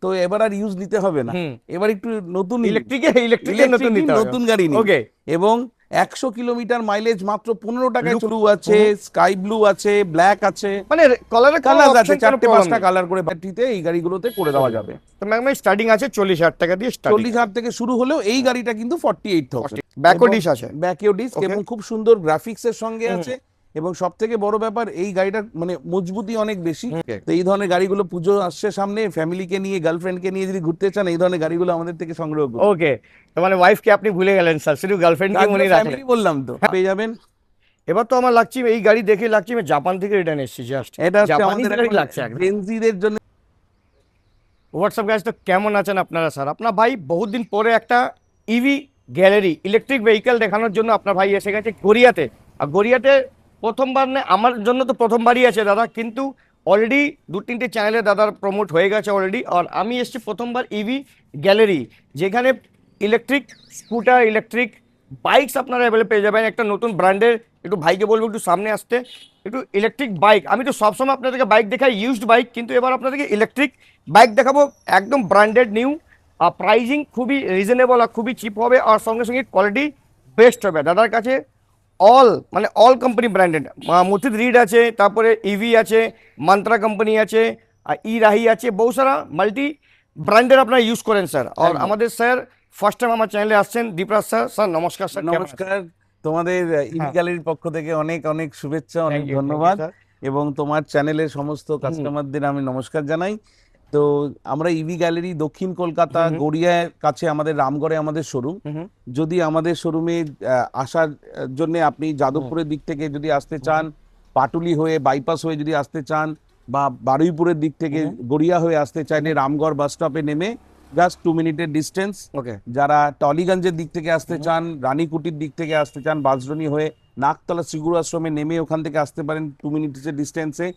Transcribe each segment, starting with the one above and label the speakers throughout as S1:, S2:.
S1: তো এবার আর ইউজ নিতে হবে না, এবার একটু নতুন
S2: ইলেকট্রিকের
S1: নতুন গাড়ি নিন। এবং 100 কিলোমিটার মাইলেজ মাত্র 15 টাকায় ব্লু আছে, স্কাই ব্লু আছে, ব্ল্যাক আছে,
S2: মানে
S1: কালার আছে 4-5টা কালার করে ব্যাটারিতে এই গাড়িগুলোতে করে দেওয়া যাবে।
S2: তো ম্যাম স্টার্টিং আছে 40,000 টাকা দিয়ে,
S1: 40,000 থেকে শুরু হলেও এই গাড়িটা কিন্তু 48,000।
S2: ব্যাকও ডিশ আছে,
S1: ব্যাকও ডিশ এবং খুব সুন্দর গ্রাফিক্স এর সঙ্গে আছে। এবং সব থেকে বড় ব্যাপার এই গাড়িটার মানে মজবুতি অনেক বেশি। তো এই ধরনের গাড়িগুলো পুজো আসছে সামনে, ফ্যামিলিকে নিয়ে গার্লফ্রেন্ডকে নিয়ে যদি ঘুরতে চান এই ধরনের গাড়িগুলো আমাদের থেকে সংগ্রহ করুন।
S2: ওকে, তো মানে ওয়াইফকে আপনি ভুলে গেলেন স্যার, শুধু গার্লফ্রেন্ডকে মনে রাখলেন।
S1: বললাম তো পেয়ে যাবেন।
S2: এবার তো আমার লাগছে এই গাড়ি দেখে লাগছে আমি জাপান থেকে রিটার্ন এসেছি জাস্ট।
S1: এটা হচ্ছে আমাদের গাড়ি লাগছে জেনজিদের জন্য।
S2: হোয়াটসঅ্যাপ গাইস, তো কেমন আছেন আপনারা স্যার? আপনার ভাই বহুত দিন পরে একটা ইভি গ্যালারি ইলেকট্রিক ভেহিকেল দেখানোর জন্য আপনার ভাই এসে গেছে গড়িয়াতে। আর গড়িয়াতে প্রথমবার না, আমার জন্য তো প্রথমবারই আছে দাদা, কিন্তু অলরেডি 2-3টে চ্যানেলে দাদার প্রমোট হয়ে গেছে অলরেডি। আর আমি এসেছি প্রথমবার ইভি গ্যালারি, যেখানে ইলেকট্রিক স্কুটার, ইলেকট্রিক বাইকস আপনারা অ্যাভেলেবল পেয়ে যাবেন। একটা নতুন ব্র্যান্ডের, একটু ভাইকে বলবো একটু সামনে আসতে, একটু ইলেকট্রিক বাইক। আমি তো সবসময় আপনাদেরকে বাইক দেখাই ইউজড বাইক, কিন্তু এবার আপনাদেরকে ইলেকট্রিক বাইক দেখাবো, একদম ব্র্যান্ডেড নিউ। আর প্রাইজিং খুবই রিজনেবল আর খুবই চিপ হবে, আর সঙ্গে সঙ্গে কোয়ালিটি বেস্ট হবে দাদার কাছে। অল কোম্পানি ব্র্যান্ডেড, মুথিত রিড আছে, তারপরে ইভি আছে, মন্ত্রা কোম্পানি আছে, আর ই রাহি আছে, বহু সারা মাল্টি ব্র্যান্ডের আপনারা ইউজ করেন স্যার। আর আমাদের স্যার ফার্স্ট টাইম আমার চ্যানেলে আসছেন, দীপরাজ স্যার। স্যার নমস্কার স্যার।
S1: নমস্কার, তোমাদের ইভি গ্যালারির পক্ষ থেকে অনেক অনেক শুভেচ্ছা, অনেক ধন্যবাদ। এবং তোমার চ্যানেলের সমস্ত কাস্টমারদের আমি নমস্কার জানাই। তো আমরা ইভি গ্যালারি দক্ষিণ কলকাতা গড়িয়ার কাছে আমাদের রামগড়ে আমাদের শোরুম। যদি আমাদের শোরুমে আসার জন্য আপনি যাদবপুরের দিক থেকে যদি আসতে চান, পাটুলি হয়ে বাইপাস হয়ে যদি আসতে চান, বা বারুইপুরের দিক থেকে গড়িয়া হয়ে আসতে চাইলে রামগড় বাস স্টপে নেমে জাস্ট 2 মিনিটের ডিস্টেন্স। যারা টলিগঞ্জের দিক থেকে আসতে চান, রানীকুটির দিক থেকে আসতে চান, বাজরনি হয়ে নাকতলা শ্রীগুরু আশ্রমে নেমে ওখান থেকে আসতে পারেন 2 মিনিটের ডিস্টেন্সে।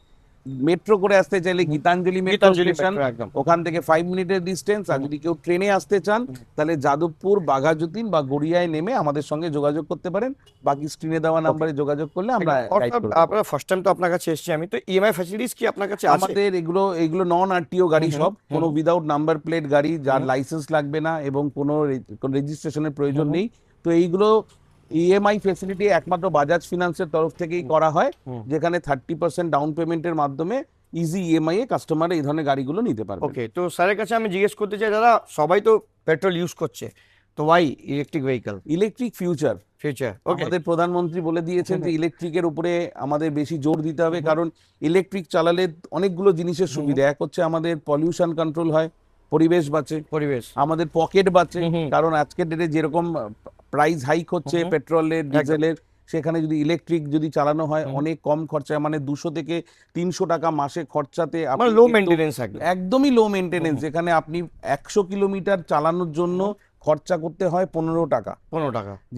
S1: মেট্রো করে আসতে চাইলে গীতাঞ্জলি মেট্রো স্টেশন, ওখান থেকে 5 মিনিটের ডিস্টেন্স। আর যদি কেউ ট্রেনে আসতে চান তাহলে যাদবপুর, বাঘাযতীন বা গড়িয়ায় নেমে আমাদের সঙ্গে যোগাযোগ করতে পারেন। বাকি স্ক্রিনে দেওয়া নাম্বারে যোগাযোগ করলে আমরা গাইড করব।
S2: আপনারা ফার্স্ট টাইম তো আপনার কাছে এসেছি আমি, তো ইএমআই ফ্যাসিলিটিস কি আপনার কাছে আছে?
S1: আমাদের এগুলো নন আরটিও গাড়ি, সব কোনো উইদাউট নাম্বার প্লেট গাড়ি, যার লাইসেন্স লাগবে না এবং কোনো রেজিস্ট্রেশনের প্রয়োজন নেই। তো এইগুলো ইএমআই ফ্যাসিলিটি একমাত্র বাজাজ ফিনান্সের তরফ থেকেই করা হয়, যেখানে 30% ডাউন পেমেন্টের মাধ্যমে ইজি ইএমআই এ কাস্টমার এই ধরনের গাড়িগুলো নিতে পারবে।
S2: ওকে, তো স্যারের কাছে আমি জিজ্ঞেস করতে চাই, দাদা সবাই তো পেট্রোল ইউজ করছে, তো why electric vehicle?
S1: Electric future. আমাদের প্রধানমন্ত্রী বলে দিয়েছেন যে ইলেকট্রিকের উপরে আমাদের বেশি জোর দিতে হবে, কারণ ইলেকট্রিক চালালে অনেকগুলো জিনিসের সুবিধা। এক হচ্ছে আমাদের পলিউশন কন্ট্রোল হয়, পরিবেশ বাঁচে, আমাদের পকেট বাঁচে। কারণ আজকের ডেটে যেরকম প্রাইস হাইক হচ্ছে পেট্রোলের, ডিজেলের, সেখানে যদি ইলেকট্রিক যদি চালানো হয় অনেক কম খরচায়, মানে 200 থেকে 300 টাকা মাসে খরচাতে
S2: লো মেইনটেনেন্স,
S1: একদমই লো মেইনটেনেন্স। যেখানে আপনি 100 কিলোমিটার চালানোর জন্য খরচা করতে হয় 15 টাকা,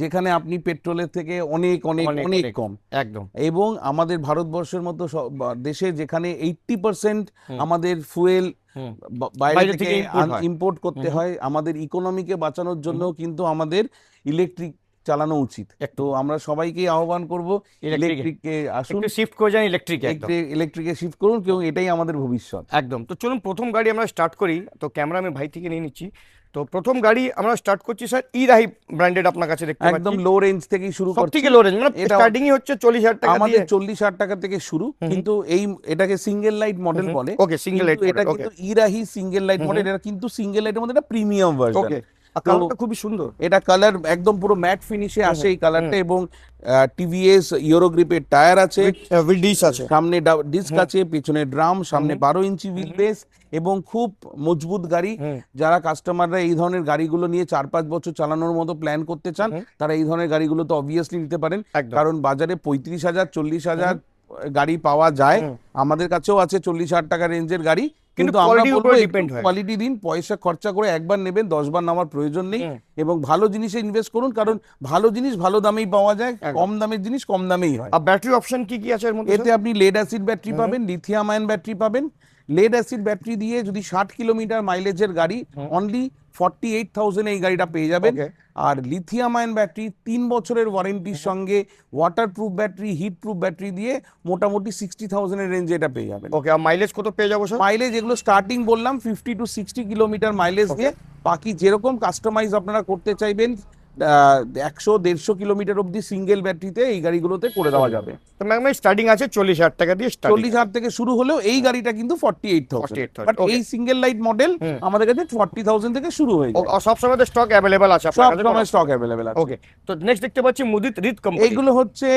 S1: যেখানে আপনি পেট্রোলের থেকে অনেক অনেক অনেক কম
S2: একদম।
S1: এবং আমাদের ভারতবর্ষের মতো দেশে যেখানে 80% আমাদের ফুয়েল বাইরে থেকে ইম্পোর্ট করতে হয়, আমাদের ইকোনমিকে বাঁচানোর জন্য কিন্তু আমাদের ইলেকট্রিক চালানো উচিত। তো আমরা সবাইকে আহ্বান করব ইলেকট্রিককে আসুন,
S2: শিফট করে যান
S1: ইলেকট্রিকে শিফট করুন, কেউ এটাই আমাদের ভবিষ্যৎ।
S2: একদম। তো চলুন প্রথম গাড়ি আমরা স্টার্ট করি। তো ক্যামেরা আমি ভাই থেকে নিয়ে নিচ্ছি। তো প্রথম গাড়ি আমরা স্টার্ট করছি স্যার ই রাহি ব্র্যান্ডেড, আপনার কাছে দেখতে পাচ্ছি
S1: একদম লো রেঞ্জ থেকেই শুরু করছি।
S2: সবথেকে লো রেঞ্জ, মানে স্টার্টিংই হচ্ছে 40,000 টাকা,
S1: আমাদের 40,000 টাকা থেকে শুরু। কিন্তু এটাকে সিঙ্গেল লাইট মডেল বলে।
S2: ওকে, সিঙ্গেল লাইট,
S1: এটা কিন্তু ই রাহি সিঙ্গেল লাইট মডেল। এটা কিন্তু সিঙ্গেল লাইটের মধ্যে একটা প্রিমিয়াম ভার্সন।
S2: কালারটা খুবই সুন্দর,
S1: এটা কালার একদম পুরো ম্যাট ফিনিশে আসে এই কালারটা। এবং টিভিএস ইউরো গ্রিপের টায়ার আছে, সামনে ডিস্ক আছে, পিছনে ড্রাম, সামনে 12 ইঞ্চি হুইল বেস এবং খুব মজবুত গাড়ি। যারা কাস্টমাররা এই ধরনের গাড়িগুলো নিয়ে 4-5 বছর চালানোর মতো প্ল্যান করতে চান, তারা এই ধরনের গাড়িগুলো তো অবভিয়াসলি নিতে পারেন। কারণ বাজারে 35,000 40,000 গাড়ি পাওয়া যায়, আমাদের কাছেও আছে 40,000 টাকা রেঞ্জের গাড়ি। কিন্তু আমরা বলবো কোয়ালিটি দিন, পয়সা খরচা করে একবার নেবেন, 10 বার নেওয়ার প্রয়োজন নেই। এবং ভালো জিনিসে ইনভেস্ট করুন, কারণ ভালো জিনিস ভালো দামেই পাওয়া যায়, কম দামের জিনিস কম দামেই হয়।
S2: আর ব্যাটারি অপশন কি কি আছে এর মধ্যে?
S1: এতে আপনি লেড অ্যাসিড ব্যাটারি পাবেন, লিথিয়াম আয়ন ব্যাটারি পাবেন। লেড অ্যাসিড ব্যাটারি দিয়ে যদি 60 কিলোমিটার মাইলেজের গাড়ি অনলি 48,000 এই গাড়িটা পেয়ে যাবেন।
S2: Okay.
S1: আর লিথিয়াম আয়ন ব্যাটারি 3 বছরের ওয়ারেন্টির সঙ্গে waterproof battery, heat proof battery দিয়ে মোটামুটি 60,000 এর রেঞ্জে এটা পেয়ে যাবেন।
S2: ওকে, আর মাইলেজ কত পেয়ে যাবো স্যার?
S1: মাইলেজ এগুলো স্টার্টিং বললাম 50 to 60 কিলোমিটার মাইলেজ দিয়ে, বাকি যেরকম কাস্টমাইজ আপনারা করতে চাইবেন 100-150 কিলোমিটার অবধি সিঙ্গেল ব্যাটারিতে এই গাড়িগুলোতে করে দেওয়া যাবে।
S2: তো ম্যাম স্টার্টিং আছে 40,000 টাকা দিয়ে স্টার্টিং।
S1: 40,000 থেকে শুরু হলেও এই গাড়িটা কিন্তু 48,000, বাট
S2: okay.
S1: এই সিঙ্গেল লাইট মডেল আমাদের কাছে 40,000 থেকে শুরু হয়ে যায়।
S2: সব সময় স্টক অ্যাভেলেবল আছে আপনার
S1: সব
S2: কাছে?
S1: সময় স্টক অ্যাভেলেবেল আছে।
S2: ওকে, তো নেক্সট দেখতে পাচ্ছি মুদিত রিত কোম্পানি।
S1: এইগুলো হচ্ছে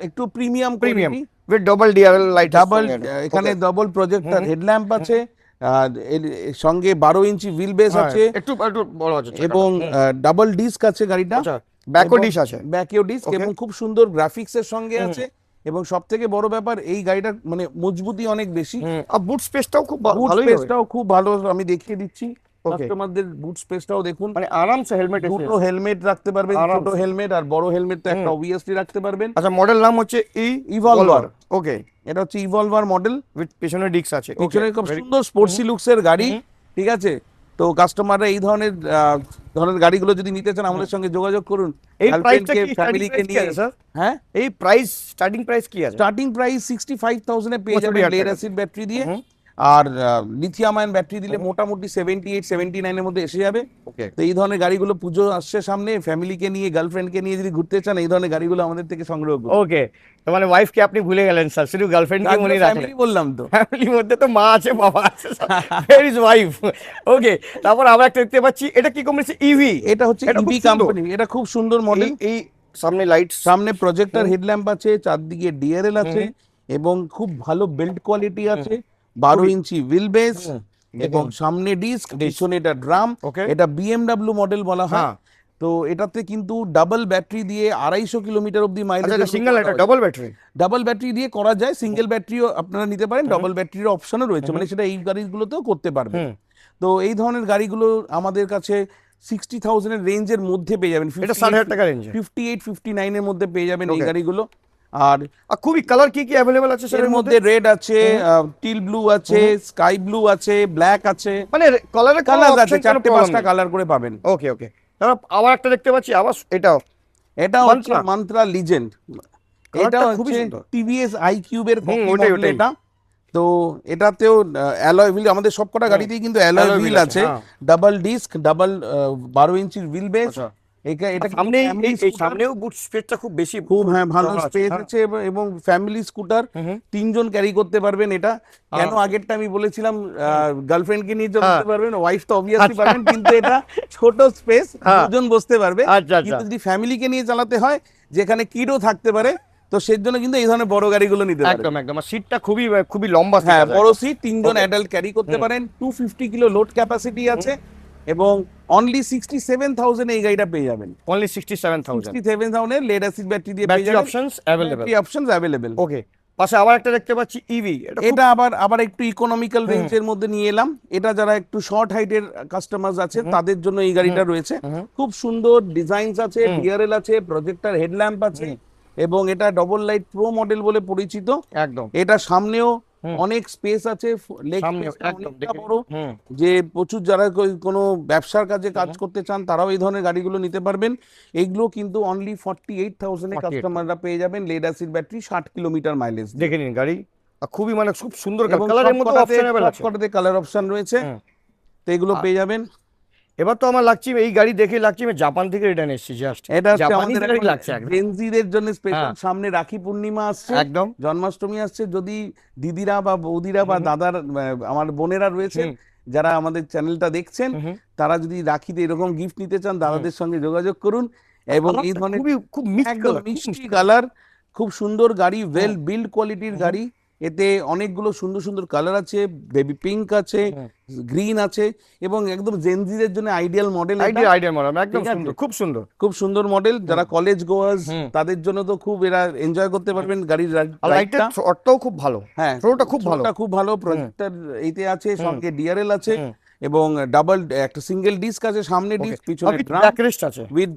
S1: একটু premium
S2: with double DRL light,
S1: double, এখানে ডাবল প্রজেক্টর হেডল্যাম্প আছে, এর সঙ্গে 12 ইঞ্চি হুইল বেস আছে,
S2: একটু বড় আছে,
S1: এবং ডাবল ডিস্ক আছে গাড়িটা,
S2: ব্যাকও ডিশ আছে,
S1: ব্যাকেও ডিস্ক, এবং খুব সুন্দর গ্রাফিক্স এর সঙ্গে আছে। এবং সব থেকে বড় ব্যাপার এই গাড়িটার মানে মজবুতি অনেক বেশি,
S2: আর বুট স্পেসটাও খুব
S1: বুট
S2: ভালোই,
S1: স্পেসটাও খুব ভালো, আমি দেখিয়ে দিচ্ছি কাস্টমারদের। বুট স্পেসটাও দেখুন,
S2: মানে আরামসে হেলমেট,
S1: দুটো হেলমেট রাখতে পারবেন, ছোট হেলমেট আর বড় হেলমেট তো একটা অবভিয়াসলি রাখতে পারবেন।
S2: আচ্ছা, মডেল নাম হচ্ছে
S1: ইভলভার।
S2: ওকে,
S1: এটা হচ্ছে ইভলভার মডেল,
S2: উইথ পিছনে ডিস্ক আছে,
S1: পিছনে খুব সুন্দর স্পোর্টসি লুকসের গাড়ি, ঠিক আছে। তো কাস্টমাররা এই ধরনের গাড়িগুলো যদি নিতে চান আমাদের সঙ্গে যোগাযোগ করুন।
S2: এই প্রাইসটা কি
S1: ফ্যামিলিকে নিয়ে
S2: স্যার?
S1: হ্যাঁ,
S2: এই প্রাইস স্টার্টিং প্রাইস কি আছে?
S1: স্টার্টিং প্রাইস 65,000 এ পেয়ে যাবেন লেড অ্যাসিড ব্যাটারি দিয়ে, আর লিথিয়াম আয়ন ব্যাটারি দিলে মোটামুটি 78-79 এর মধ্যে এসে যাবে। তো এই ধরনের গাড়িগুলো, পুজো আসছে সামনে, ফ্যামিলিকে নিয়ে, গার্লফ্রেন্ডকে নিয়ে যদি ঘুরতে চান এই ধরনের গাড়িগুলো আমাদের থেকে সংগ্রহ করুন।
S2: ওকে, তো মানে ওয়াইফকে আপনি ভুলে গেলেন স্যার, শুধু গার্লফ্রেন্ডকে মনে রাখলেন।
S1: ফ্যামিলি বললাম তো,
S2: ফ্যামিলির মধ্যে তো মা আছে, বাবা আছে, ওয়্যার ইজ ওয়াইফ। ওকে, তারপর আমরা একটা দেখতে পাচ্ছি, এটা কি কোম্পানি? ইভি।
S1: এটা হচ্ছে ইভি কোম্পানি, এটা খুব সুন্দর মডেল।
S2: এই সামনে লাইট,
S1: সামনে প্রজেক্টর হেডল্যাম্প আছে, চারদিকে ডিআরএল আছে, এবং খুব ভালো বিল্ড কোয়ালিটি আছে, 12 ইঞ্চি হুইল বেস, এবং সামনে ডিস্ক, পিছনে এটা ড্রাম। এটা বিএমডব্লিউ মডেল বলা হয়। তো এটাতে কিন্তু ডাবল ব্যাটারি দিয়ে 250 কিলোমিটার অবধি মাইলেজ।
S2: সিঙ্গেল, এটা ডাবল ব্যাটারি?
S1: ডাবল ব্যাটারি দিয়ে করা যায়, সিঙ্গেল ব্যাটারিও আপনারা নিতে পারেন, ডাবল ব্যাটারির অপশনও রয়েছে, মানে সেটা এই গাড়িগুলোতেও করতে পারবেন। তো এই ধরনের গাড়িগুলো আমাদের কাছে 60,000 এর রেঞ্জের মধ্যে পেয়ে যাবেন।
S2: এটা 60,000 টাকা রেঞ্জে,
S1: 58-59 এর মধ্যে পেয়ে যাবেন এই গাড়িগুলো। আর
S2: খুবই কালার কি অ্যাভেলেবল আছে
S1: এর মধ্যে? রেড আছে, টিল ব্লু আছে, স্কাই ব্লু আছে, ব্ল্যাক আছে,
S2: মানে কালার
S1: আছে, 4-5টা কালার করে পাবেন।
S2: ওকে ওকে, তারপর আবার একটা দেখতে পাচ্ছি, আবার
S1: এটা হচ্ছে মান্ত্রা লিজেন্ড। এটা হচ্ছে টিভিএস আইকিউব এর মডেল এটা। তো এটাতেও অ্যালয় হুইল, আমাদের সবকটা গাড়িতেই কিন্তু অ্যালয় হুইল আছে, ডাবল ডিস্ক, ডাবল 12 ইঞ্চির হুইল বেস। এটা
S2: সামনেও বুট স্পেসটা খুব বেশি,
S1: খুব ভালো স্পেস আছে, এবং ফ্যামিলি স্কুটার 3 জন ক্যারি করতে পারবেন এটা। কেন আগেরটা আমি বলেছিলাম গার্লফ্রেন্ডকে নিয়ে চলতে পারবেন, ওয়াইফ তো অবভিয়াসলি পারবেন, কিন্তু এটা ছোট স্পেস, 2 জন বসতে পারবে। কিন্তু যদি ফ্যামিলিকে নিয়ে চালাতে হয়, যেখানে কিডও থাকতে পারে, তো সেই জন্য কিন্তু এই ধরনের বড় গাড়িগুলো নিতে পারেন।
S2: একদম একদম, সিটটা খুবই লম্বা,
S1: হ্যাঁ বড় সিট, 3 জন অ্যাডাল্ট ক্যারি করতে পারেন, 250 কিলো লোড ক্যাপাসিটি আছে, এবং অনলি 67,000 এই গাড়িটা পেয়ে যাবেন।
S2: অনলি 67,000
S1: এর লেড অ্যাসিড ব্যাটারি দিয়ে পেয়ে যাবেন, অপশনস अवेलेबल।
S2: ওকে, পাশে আবার একটা দেখতে পাচ্ছি ইভি,
S1: এটা আবার একটু ইকোনমিক্যাল রেঞ্জের মধ্যে নিয়ে এলাম। এটা যারা একটু শর্ট হাইটের কাস্টমার্স আছে তাদের জন্য এই গাড়িটা রয়েছে। খুব সুন্দর ডিজাইনস আছে, ডিআরএল আছে, প্রজেক্টর হেডল্যাম্প আছে, এবং এটা ডবল লাইট প্রো মডেল বলে পরিচিত।
S2: একদম,
S1: এটা সামনেও অনেক স্পেস আছে, লেগ স্পেসটা বড়, যে প্রচুর যারা কোনো ব্যবসার কাজে কাজ করতে চান তারাও এই ধরনের গাড়িগুলো নিতে পারবেন। এইগুলো কিন্তু অনলি 48,000 এ কাস্টমাররা পেয়ে যাবেন, lead acid battery, 60 kilometre mileage.
S2: দেখে নিন গাড়ি, খুবই মানে খুব সুন্দর কালারের মধ্যে অপশনেবল আছে,
S1: সবকটাতে কালার অপশন রয়েছে, তো এগুলো পেয়ে যাবেন।
S2: এবার তো আমার লাগছে, এই গাড়ি দেখে লাগছে আমি জাপান থেকে রিটার্ন এসেছি জাস্ট।
S1: এটা হচ্ছে আমাদের জেনজিদের জন্য স্পেশাল, সামনে রাখি পূর্ণিমা আসছে,
S2: একদম
S1: জন্মাষ্টমী আসছে। যদি দিদিরা বা বৌদিরা বা দাদার, আমার বোনেরা রয়েছে যারা আমাদের চ্যানেলটা দেখছেন, তারা যদি রাখিতে এরকম গিফট নিতে চান, দাদাদের সঙ্গে যোগাযোগ করুন। এবং এই ধরনের খুব মিষ্টি কালার, খুব সুন্দর গাড়ি, ওয়েল বিল্ড কোয়ালিটির গাড়ি। এতে অনেকগুলো সুন্দর সুন্দর কালার আছে, বেবি পিঙ্ক আছে, গ্রিন আছে, এবং একদম জেনজিদের জন্য আইডিয়াল মডেল,
S2: একদম সুন্দর,
S1: খুব সুন্দর মডেল। যারা কলেজ গোয়ার্স তাদের জন্য তো খুব এরা এনজয় করতে পারবেন গাড়ির রাইডটা।
S2: শর্টটাও খুব ভালো,
S1: হ্যাঁ
S2: শর্টটা খুব ভালো,
S1: প্রজেক্টর এইতে আছে, সঙ্গে ডিআরএল আছে, এবং ডাবল একটা সিঙ্গেল ডিস্ক আছে, সামনে ডিস্ক, পিছনে ড্রাম,
S2: ব্যাকরেস্ট আছে,
S1: উইথ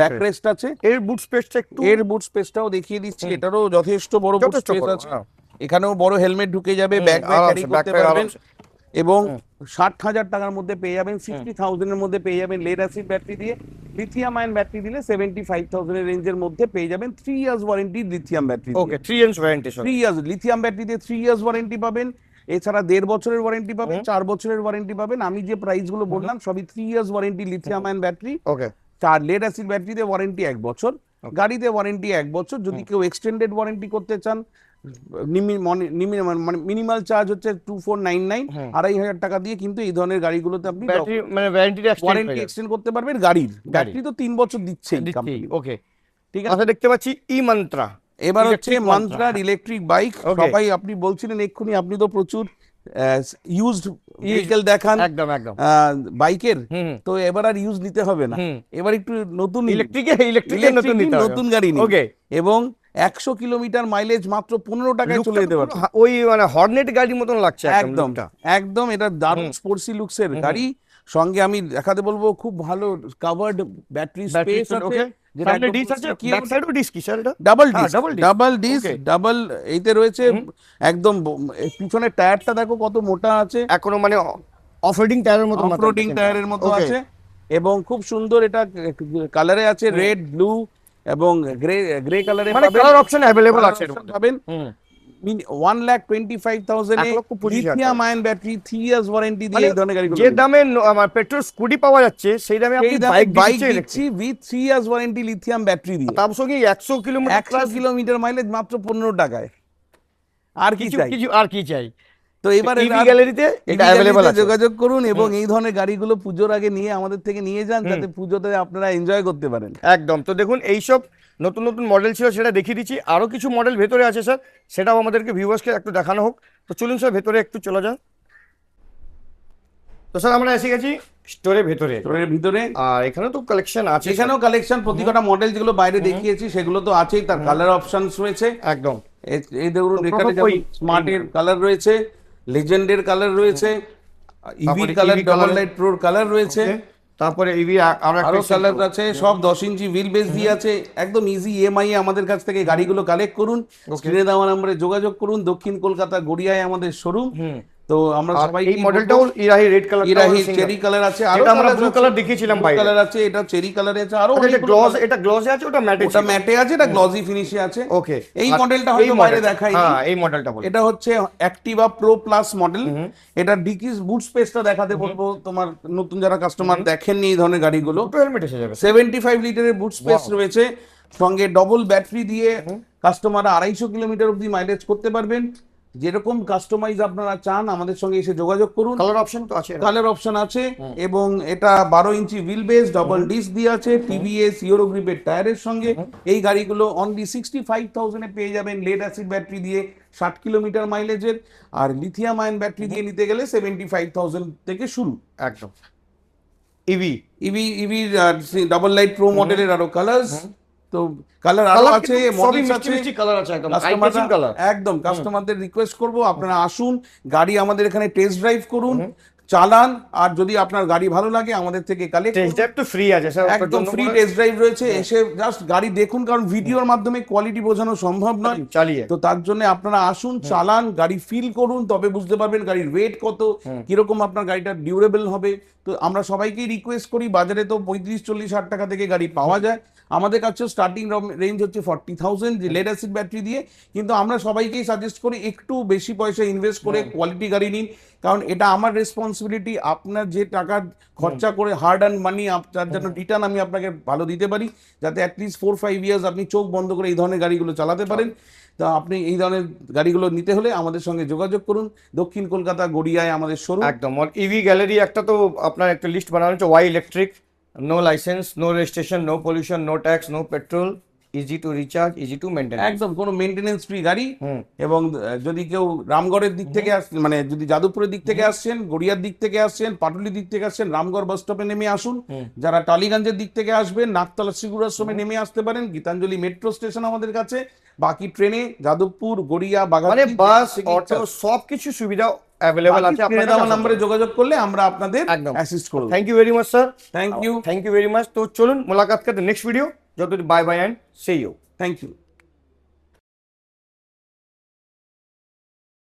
S1: ব্যাকরেস্ট আছে।
S2: এর বুট স্পেসটা
S1: বুট স্পেসটাও দেখিয়ে দিচ্ছি, এটারও যথেষ্ট বড় বুট স্পেস আছে। এখানেও বড় হেলমেট ঢুকে যাবে, ব্যাগ ক্যারি করতে পারবেন। এবং 60,000 টাকার মধ্যে পেয়ে যাবেন, 60,000 এর মধ্যে পেয়ে যাবেন লেড অ্যাসিড ব্যাটারি দিয়ে। লিথিয়াম আয়ন ব্যাটারি দিলে 75,000 এর রেঞ্জের মধ্যে পেয়ে যাবেন 3 ইয়ার্স ওয়ারেন্টি লিথিয়াম ব্যাটারি।
S2: ওকে 3 years warranty.
S1: 3 years lithium battery দিয়ে 3 ইয়ার্স ওয়ারেন্টি পাবেন, এছাড়া 1.5 বছরের ওয়ারেন্টি পাবেন, 4 বছরের ওয়ারেন্টি পাবেন। আমি যে প্রাইস গুলো বললাম সবই 3 years warranty lithium ion battery.
S2: Okay.
S1: 4 lead acid ব্যাটারিতে ওয়ারেন্টি 1 বছর, গাড়িতে ওয়ারেন্টি 1 বছর। যদি কেউ এক্সটেন্ডেড ওয়ারেন্টি করতে চান, মিনিমাল চার্জ হচ্ছে 2499, 2,500 টাকা দিয়ে কিন্তু এই ধরনের গাড়িগুলোতে আপনি
S2: ব্যাটারি মানে ওয়ারেন্টি
S1: এক্সটেন্ড করতে পারবেন। গাড়ির ব্যাটারি তো 3 বছর দিচ্ছে।
S2: ওকে
S1: ঠিক
S2: আছে। দেখতে পাচ্ছি ই মন্ত্রা।
S1: এবার হচ্ছে মন্ত্রার ইলেকট্রিক বাইক। সবাই আপনি বলছিলেন এক্ষুনি, আপনি তো প্রচুর ইউজড ভেহিকল দেখান
S2: একদম একদম
S1: বাইকের, তো এবার আর ইউজ নিতে হবে না, এবার একটু নতুন নতুন গাড়ি নিন।
S2: ওকে।
S1: এবং 100 কিলোমিটার মাইলেজ মাত্র 15 টাকায় চলে যেতে পারবে।
S2: ওই মানে হর্নেট গাড়ির মতন লাগছে
S1: একদম একদম। এটা দারুণ স্পোর্টসি লুকসের গাড়ি। সঙ্গে আমি দেখাতে বলবো খুব ভালো কাভার্ড ব্যাটারি স্পেস আছে, যেটা
S2: ডিস আছে, ব্যাক সাইডও ডিস কি স্যার? এটা
S1: ডাবল ডিস এইতে রয়েছে। একদম পিছনের টায়ারটা দেখো কত মোটা আছে,
S2: এখনো মানে অফরোডিং টায়ারের মতো,
S1: অফরোডিং টায়ারের মতো আছে। এবং খুব সুন্দর এটা কালারে আছে, রেড, ব্লু এবং গ্রে কালারে
S2: মানে কালার অপশন अवेलेबल আছে
S1: পাবেন। 1,25,000 এ lithium ion battery 3 years warranty দিয়ে এই ধরনের গাড়িগুলো।
S2: যে দামে আমার পেট্রোল স্কুটি পাওয়া যাচ্ছে সেই দামে আপনি বাইক
S1: দিচ্ছি with 3 years warranty lithium battery দিয়ে।
S2: তার সঙ্গে 100
S1: কিলোমিটার মাইলেজ মাত্র 15 টাকায়। আর কি চাই?
S2: আর কি চাই?
S1: তো এবার
S2: ইভি গ্যালারিতে এটা अवेलेबल আছে,
S1: যোগাযোগ করুন এবং এই ধরনের গাড়িগুলো পুজোর আগে নিয়ে আমাদের থেকে নিয়ে যান, যাতে পুজোতে আপনারা এনজয় করতে পারেন।
S2: একদম। তো দেখুন এইসব নতুন নতুন মডেল ছিল, সেটা দেখিয়ে দিচ্ছি। আরো কিছু মডেল ভেতরে আছে স্যার, সেটাও আমাদেরকে ভিউয়ার্সকে একটু দেখানো হোক। তো চলুন স্যার ভেতরে একটু চলে যান। তো স্যার আমরা এসে গেছি স্টোরের ভিতরে। আর এখানে তো কালেকশন আছে,
S1: এখানেও কালেকশন, প্রতিটা মডেল যেগুলো বাইরে দেখিয়েছি সেগুলো তো আছেই, তার কালার অপশনস রয়েছে।
S2: একদম।
S1: এই দেখুন এখানে যেমন স্মার্টের কালার রয়েছে, লেজেন্ডের কালার রয়েছে, ইভির কালার, ডাবল লাইট প্রোর কালার রয়েছে,
S2: তারপরে ইভি আরো
S1: কালার আছে। সব 10 ইঞ্চি হুইল বেস দিয়ে আছে। একদম ইজি ইএমআই এ আমাদের কাছ থেকে গাড়িগুলো কালেক্ট করুন। স্ক্রিনে দেওয়া নম্বরে যোগাযোগ করুন। দক্ষিণ কলকাতা গড়িয়ায় আমাদের শোরুম। তো আমরা সবাই
S2: এই মডেলটাও ইরাহি রেড কালার,
S1: ইরাহি চেরি কালার আছে, আর
S2: আমরা ব্লু কালার দেখিয়েছিলাম, বাইরে
S1: কালার আছে, এটা চেরি কালারে আছে, আরো
S2: এটা গ্লসে আছে, ওটা
S1: ম্যাটে আছে, এটা গ্লসি ফিনিশে আছে।
S2: ওকে।
S1: এই মডেলটা হয়তো বাইরে দেখাই।
S2: হ্যাঁ এই মডেলটা বলুন।
S1: এটা হচ্ছে অ্যাক্টিভা প্রো প্লাস মডেল। এটা ডিকিস বুট স্পেসটা দেখাতে বলবো তোমার নতুন যারা কাস্টমার দেখেননি এই ধরনের গাড়িগুলো।
S2: হেলমেট এসে যাবে,
S1: 75 লিটারের বুট স্পেস রয়েছে, সঙ্গে ডবল ব্যাটারি দিয়ে কাস্টমাররা 250 কিলোমিটার অবধি মাইলেজ করতে পারবেন। যেরকম কাস্টমাইজ আপনারা চান আমাদের সঙ্গে এসে যোগাযোগ করুন।
S2: কালার অপশন তো আছে,
S1: কালার অপশন আছে। এবং এটা 12 ইঞ্চি হুইল বেস, ডবল ডিস্ক দিয়ে আছে, টিভিএস ইউরো গ্রিপের টায়ারের সঙ্গে। এই গাড়িগুলো অনলি 65,000 এ পেয়ে যাবেন লেড অ্যাসিড ব্যাটারি দিয়ে 60 কিলোমিটার মাইলেজের। আর লিথিয়াম আয়ন ব্যাটারি দিয়ে নিতে গেলে 75,000 থেকে শুরু।
S2: একদম। ইভি
S1: ডাবল লাইট প্রো মডেলের আরো কালার্স, তো কালার আরো আছে, মডেলস আছে,
S2: কালার আছে, একদম
S1: একদম। কাস্টমারদের রিকোয়েস্ট করব আপনারা আসুন, গাড়ি আমাদের এখানে টেস্ট ড্রাইভ করুন, চালান। আর যদি আপনার গাড়ি ভালো লাগে আমাদের থেকে কালেক্ট
S2: টেস্ট ড্রাইভ তো ফ্রি আছে স্যার,
S1: একদম ফ্রি টেস্ট ড্রাইভ রয়েছে। এসে জাস্ট গাড়ি দেখুন, কারণ ভিডিওর মাধ্যমে কোয়ালিটি বোঝানো সম্ভব নয়
S2: চালিয়ে।
S1: তো তার জন্য আপনারা আসুন, চালান, গাড়ি ফিল করুন, তবে বুঝতে পারবেন গাড়ির ওয়েট কত, কিরকম আপনার গাড়িটা ডিউরেবল হবে। তো আমরা সবাইকেই রিকোয়েস্ট করি, বাজারে তো 35-40 টাকা থেকে গাড়ি পাওয়া যায়, আমাদের কাছে স্টার্টিং রেঞ্জ হচ্ছে 40,000 যে লেড অ্যাসিড ব্যাটারি দিয়ে। কিন্তু আমরা সবাইকেই সাজেস্ট করি একটু বেশি পয়সা ইনভেস্ট করে কোয়ালিটি গাড়ি নিন, কারণ এটা আমার রেসপন্সিবিলিটি। আপনার যে টাকা খরচা করে হার্ড অ্যান্ড মানি, তার জন্য রিটার্ন আমি আপনাকে ভালো দিতে পারি, যাতে অ্যাটলিস্ট 4-5 ইয়ার্স আপনি চোখ বন্ধ করে এই ধরনের গাড়িগুলো চালাতে পারেন। তো আপনি এই ধরনের গাড়িগুলো নিতে হলে আমাদের সঙ্গে যোগাযোগ করুন। দক্ষিণ কলকাতা গড়িয়ায় আমাদের শোরুম।
S2: একদম। আর ইভি গ্যালারি একটা তো আপনার একটা লিস্ট বানানো হচ্ছে, why electric, no licence, no registration, no pollution, no tax, no petrol, easy to recharge, easy to maintain,
S1: একদম কোনো মেইনটেনেন্স ফ্রি গাড়ি। এবং যদি কেউ রামগড়ের দিক থেকে মানে যদি যাদবপুরের দিক থেকে আসছেন, গড়িয়ার দিক থেকে আসছেন, পাটুলির দিক থেকে আসছেন, রামগড় বাস স্টপে নেমে আসুন। যারা টালিগঞ্জের দিক থেকে আসবেন, নাকতলা শ্রীগুড় আশ্রমে নেমে আসতে পারেন, গীতাঞ্জলি মেট্রো স্টেশন আমাদের কাছে। বাকি ট্রেনে যাদবপুর, গড়িয়া, বাগান,
S2: মানে বাস, অটো সবকিছু সুবিধা अवेलेबल আছে।
S1: আপনারা দেওয়া নম্বরে যোগাযোগ করলে আমরা আপনাদের অ্যাসিস্ট করব।
S2: Thank you very much sir,
S1: thank you
S2: very much. তো চলুন মুলাকাত করতে নেক্সট ভিডিও। যতদিন bye bye and see you.
S1: Thank you.